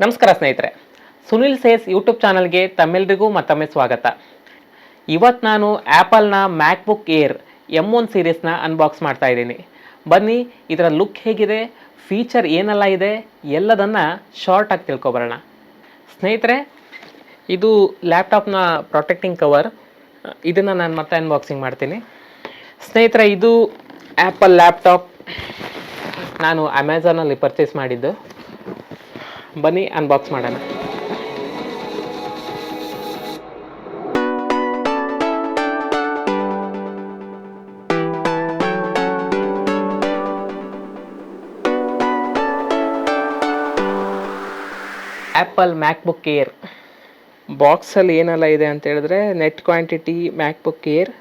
ನಮಸ್ಕಾರ ಸ್ನೇಹಿತರೆ, Sunil says YouTube ಚಾನಲ್ಗೆ ತಮ್ಮೆಲ್ಲರಿಗೂ ಮತ್ತೊಮ್ಮೆ ಸ್ವಾಗತ. ಇವತ್ತು ನಾನು ಆ್ಯಪಲ್ನ ಮ್ಯಾಕ್ಬುಕ್ ಏರ್ M1 ಸೀರೀಸ್ನ ಅನ್ಬಾಕ್ಸ್ ಮಾಡ್ತಾ ಇದ್ದೀನಿ. ಬನ್ನಿ ಇದರ ಲುಕ್ ಹೇಗಿದೆ, ಫೀಚರ್ ಏನೆಲ್ಲ ಇದೆ ಎಲ್ಲದನ್ನು ಶಾರ್ಟಾಗಿ ತಿಳ್ಕೊಬರೋಣ. ಸ್ನೇಹಿತರೆ, ಇದು ಲ್ಯಾಪ್ಟಾಪ್ನ ಪ್ರೊಟೆಕ್ಟಿಂಗ್ ಕವರ್. ಇದನ್ನು ನಾನು ಮತ್ತೆ ಅನ್ಬಾಕ್ಸಿಂಗ್ ಮಾಡ್ತೀನಿ. ಸ್ನೇಹಿತರೆ, ಇದು ಆ್ಯಪಲ್ ಲ್ಯಾಪ್ಟಾಪ್ ನಾನು ಅಮೆಝಾನಲ್ಲಿ ಪರ್ಚೇಸ್ ಮಾಡಿದ್ದು. ಬನ್ನಿ ಅನ್ಬಾಕ್ಸ್ ಮಾಡೋಣ. ಆ್ಯಪಲ್ ಮ್ಯಾಕ್ಬುಕ್ ಏರ್ ಬಾಕ್ಸಲ್ಲಿ ಏನೆಲ್ಲ ಇದೆ ಅಂತ ಹೇಳಿದ್ರೆ, net quantity, MacBook air,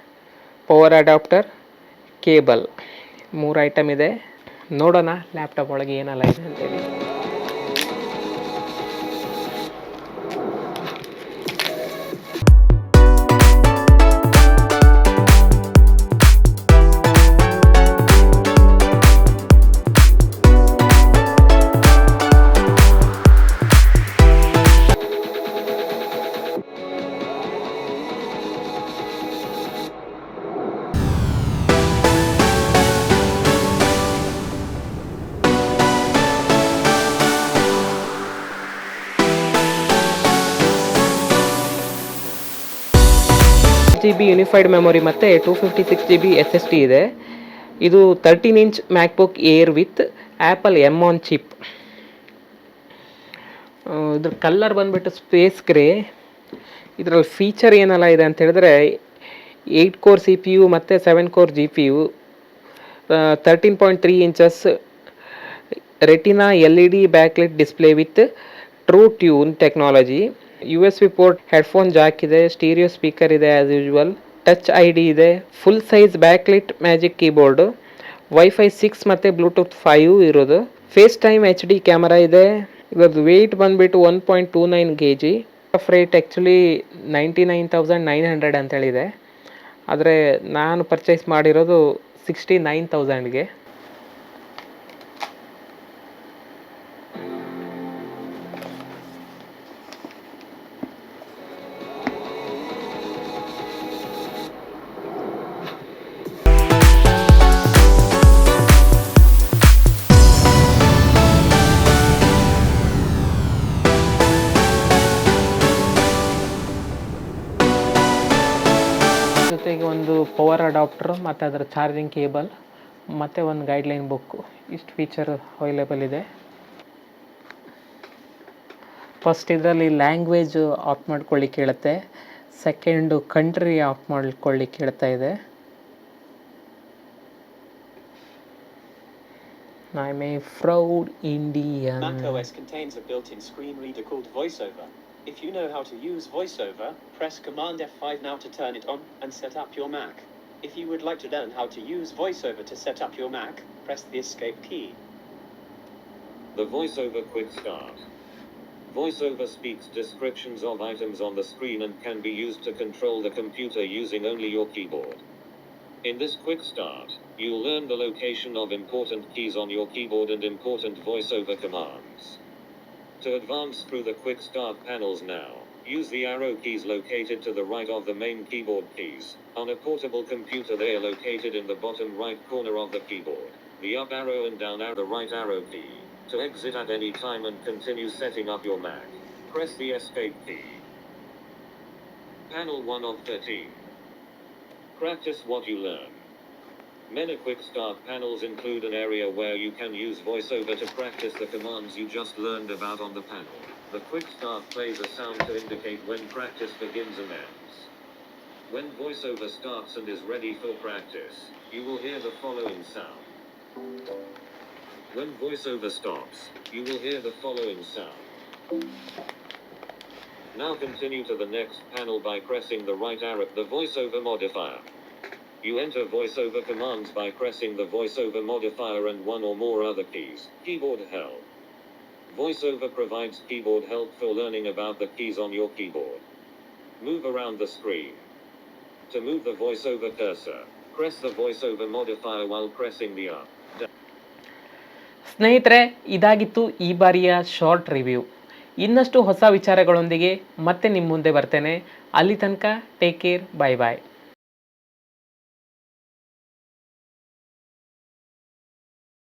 power adapter, cable, 3 item ಇದೆ. ನೋಡೋಣ ಲ್ಯಾಪ್ಟಾಪ್ ಒಳಗೆ ಏನೆಲ್ಲ ಇದೆ ಅಂತೇಳಿ. GB ಯೂನಿಫೈಡ್ ಮೆಮೊರಿ ಮತ್ತು 256 GB SSD ಇದೆ. ಇದು 13 inch MacBook air with apple M1 chip. ಇದ್ರ ಕಲರ್ ಬಂದುಬಿಟ್ಟು ಸ್ಪೇಸ್ ಗ್ರೇ. ಇದರಲ್ಲಿ ಫೀಚರ್ ಏನೆಲ್ಲ ಇದೆ ಅಂತ ಹೇಳಿದ್ರೆ, 8 ಕೋರ್ CPU ಮತ್ತು 7 core GPU, 13.3 inches retina LED backlight display with true tune technology, USB port, headphone Jack ಇದೆ, ಸ್ಟೀರಿಯೋ ಸ್ಪೀಕರ್ ಇದೆ ಆ್ಯಸ್ ಯೂಶುವಲ್, ಟಚ್ ID ಇದೆ, full size backlight magic keyboard, wifi 6 ಮತ್ತು ಬ್ಲೂಟೂತ್ 5 ಇರೋದು, ಫೇಸ್ ಟೈಮ್ HD ಕ್ಯಾಮರಾ ಇದೆ. ಇದ್ರದ್ದು weight ಬಂದುಬಿಟ್ಟು 1.29 kg. Of rate actually 99,900 ಅಂತೇಳಿದೆ, ಆದರೆ ನಾನು ಪರ್ಚೇಸ್ ಮಾಡಿರೋದು 69,000ಗೆ. ಜೊತೆಗೆ ಒಂದು ಪವರ್ ಅಡಾಪ್ಟರ್ ಮತ್ತು ಅದರ ಚಾರ್ಜಿಂಗ್ ಕೇಬಲ್ ಮತ್ತು ಒಂದು ಗೈಡ್ಲೈನ್ ಬುಕ್ಕು. ಇಷ್ಟು ಫೀಚರ್ ಅವೈಲೇಬಲ್ ಇದೆ. ಫಸ್ಟ್ ಇದರಲ್ಲಿ ಲ್ಯಾಂಗ್ವೇಜ್ ಆಫ್ ಮಾಡ್ಕೊಳ್ಳಿಕ್ಕೆ ಹೇಳುತ್ತೆ. ಸೆಕೆಂಡು ಕಂಟ್ರಿ ಆಫ್ ಮಾಡ್ಕೊಳ್ಳಿಕ್ಕೆ ಹೇಳ್ತಾ ಇದೆ. I am A proud Indian. macOS contains a built-in screen reader called VoiceOver. If you know how to use VoiceOver, press Command F5 now to turn it on and set up your Mac. If you would like to learn how to use VoiceOver to set up your Mac, press the Escape key. The VoiceOver Quick Start. VoiceOver speaks descriptions of items on the screen and can be used to control the computer using only your keyboard. In this quick start, you'll learn the location of important keys on your keyboard and important VoiceOver commands. To advance through the quick start panels now, use the arrow keys located to the right of the main keyboard keys. On a portable computer they are located in the bottom right corner of the keyboard. The up arrow and down arrow, the right arrow key. To exit at any time and continue setting up your Mac, press the Escape key. Panel 1 of 13. Practice what you learn. Many quick start panels include an area where you can use VoiceOver to practice the commands you just learned about on the panel. The quick start plays a sound to indicate when practice begins and ends. When VoiceOver starts and is ready for practice, you will hear the following sound. When VoiceOver stops, you will hear the following sound. Now continue to the next panel by pressing the right arrow, the VoiceOver modifier. You enter VoiceOver commands by pressing the VoiceOver modifier and one or more other keys. Keyboard help. VoiceOver provides keyboard help for learning about the keys on your keyboard. Move around the screen. To move the VoiceOver cursor, press the VoiceOver modifier while pressing the up. ಸ್ನೇಹಿತರೆ, ಇದಾಗಿತ್ತು ಈ ಬಾರಿಯ short review. ಇನ್ನಷ್ಟು ಹೊಸ ವಿಚಾರಗಳೊಂದಿಗೆ ಮತ್ತೆ ನಿಮ್ಮ ಮುಂದೆ ಬರ್ತೇನೆ. ಅಲ್ಲಿ ತನಕ ಟೇಕ್ ಕೇರ್, ಬಾಯ್ ಬಾಯ್.